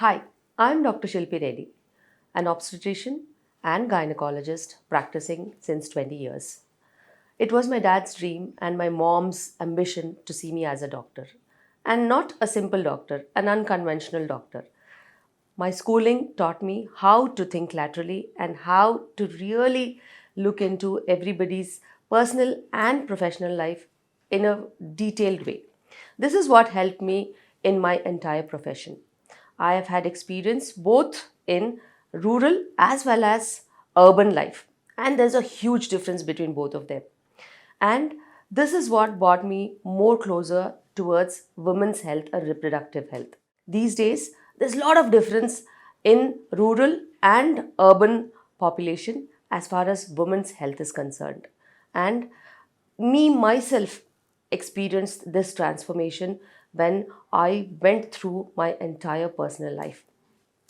Hi, I'm Dr. Shilpi Reddy, an obstetrician and gynecologist practicing since 20 years. It was my dad's dream and my mom's ambition to see me as a doctor. And not a simple doctor, an unconventional doctor. My schooling taught me how to think laterally and how to really look into everybody's personal and professional life in a detailed way. This is what helped me in my entire profession. I have had experience both in rural as well as urban life, and there's a huge difference between both of them. And this is what brought me more closer towards women's health and reproductive health. These days, there's a lot of difference in rural and urban population as far as women's health is concerned. And me myself experienced this transformation when I went through my entire personal life.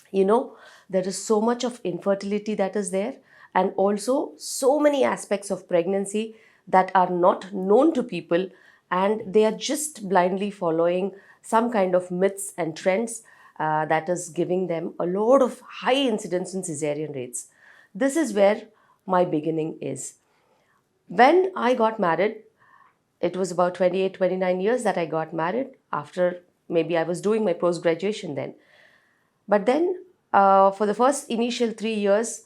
You know, there is so much of infertility that is there, and also so many aspects of pregnancy that are not known to people, and they are just blindly following some kind of myths and trends that is giving them a lot of high incidence in cesarean rates. This is where my beginning is. When I got married, it was about 28, 29 years that I got married. After, maybe I was doing my post graduation then. But then, for the first initial 3 years,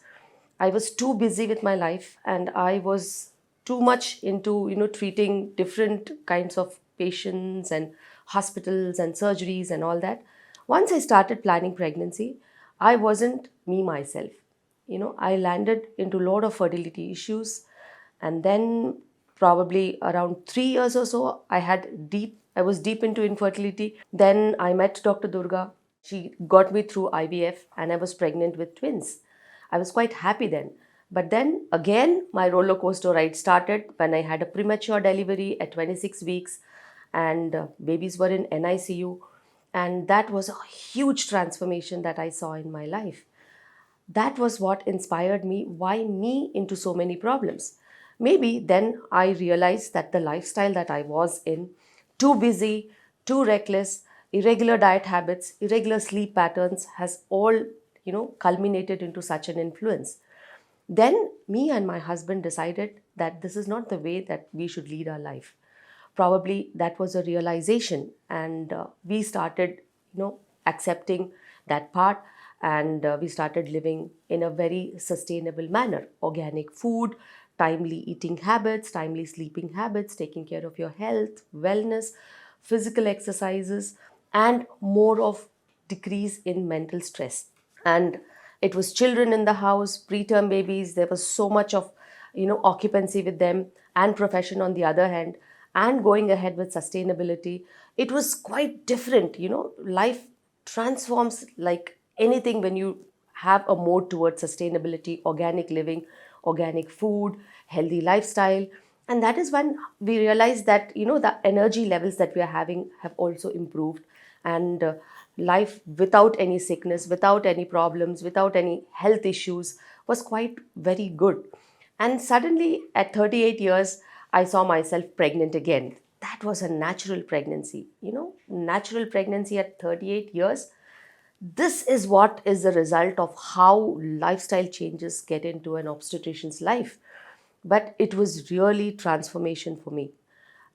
I was too busy with my life, and I was too much into treating different kinds of patients and hospitals and surgeries and all that. Once I started planning pregnancy, I wasn't me myself. I landed into a lot of fertility issues, and then probably around 3 years or so, I was deep into infertility. Then I met Dr. Durga. She got me through IVF, and I was pregnant with twins. I was quite happy then. But then again, my roller coaster ride started when I had a premature delivery at 26 weeks, and babies were in NICU. And that was a huge transformation that I saw in my life. That was what inspired me, why me into so many problems. Maybe then I realized that the lifestyle that I was in, too busy, too reckless, irregular diet habits, irregular sleep patterns, has all culminated into such an influence. Then me and my husband decided that this is not the way that we should lead our life. Probably that was a realization, and we started accepting that part, and we started living in a very sustainable manner. Organic food, timely eating habits, timely sleeping habits, taking care of your health, wellness, physical exercises, and more of decrease in mental stress. And it was children in the house, preterm babies. There was so much of occupancy with them, and profession on the other hand, and going ahead with sustainability. It was quite different. Life transforms like anything when you have a mode towards sustainability, organic living, organic food, healthy lifestyle. And that is when we realized that the energy levels that we are having have also improved, and life without any sickness, without any problems, without any health issues was quite very good. And suddenly at 38 years, I saw myself pregnant again. That was a natural pregnancy. Natural pregnancy at 38 years. This is what is the result of how lifestyle changes get into an obstetrician's life. But it was really transformation for me.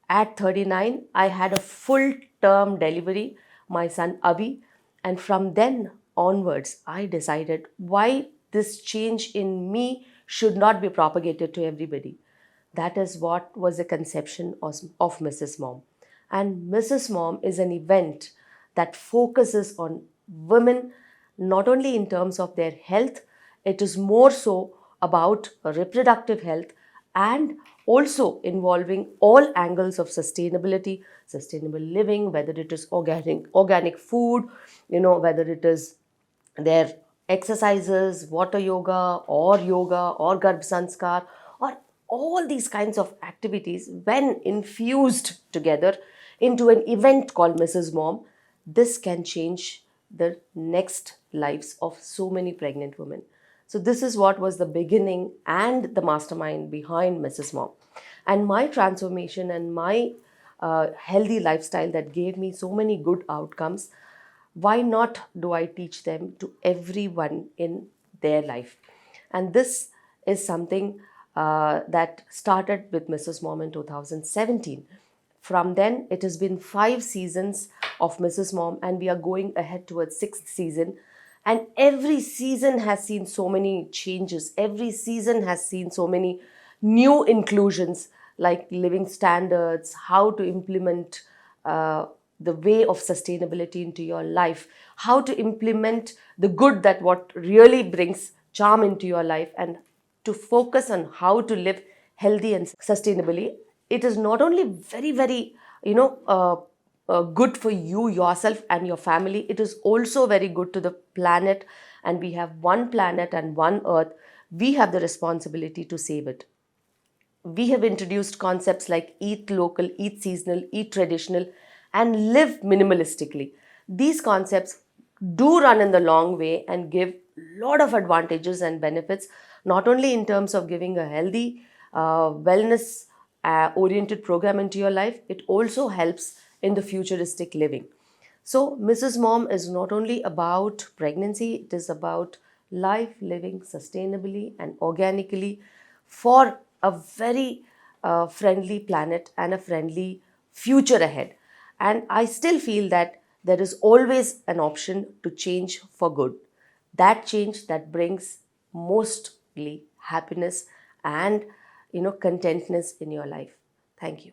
At 39, I had a full term delivery, my son Avi, and from then onwards, I decided why this change in me should not be propagated to everybody. That is what was the conception of Mrs. Mom. And Mrs. Mom is an event that focuses on women not only in terms of their health, it is more so about reproductive health, and also involving all angles of sustainability, sustainable living, whether it is organic food, whether it is their exercises, water yoga or garbh sanskar, or all these kinds of activities when infused together into an event called Mrs. Mom. This can change the next lives of so many pregnant women. So this is what was the beginning and the mastermind behind Mrs. Mom. And my transformation and my healthy lifestyle that gave me so many good outcomes why not do I teach them to everyone in their life? And this is something that started with Mrs. Mom in 2017. From then, it has been 5 seasons of Mrs. Mom, and we are going ahead towards 6th season. And every season has seen so many changes. Every season has seen so many new inclusions, like living standards, how to implement the way of sustainability into your life, how to implement the good that what really brings charm into your life, and to focus on how to live healthy and sustainably. It is not only very, very, good for you, yourself, and your family. It is also very good to the planet. And we have one planet and one earth. We have the responsibility to save it. We have introduced concepts like eat local, eat seasonal, eat traditional, and live minimalistically. These concepts do run in the long way and give a lot of advantages and benefits, not only in terms of giving a healthy, wellness oriented program into your life, it also helps in the futuristic living. So, Mrs. Mom is not only about pregnancy, it is about life living sustainably and organically for a very friendly planet and a friendly future ahead. And I still feel that there is always an option to change for good. That change that brings mostly happiness and contentness in your life. Thank you.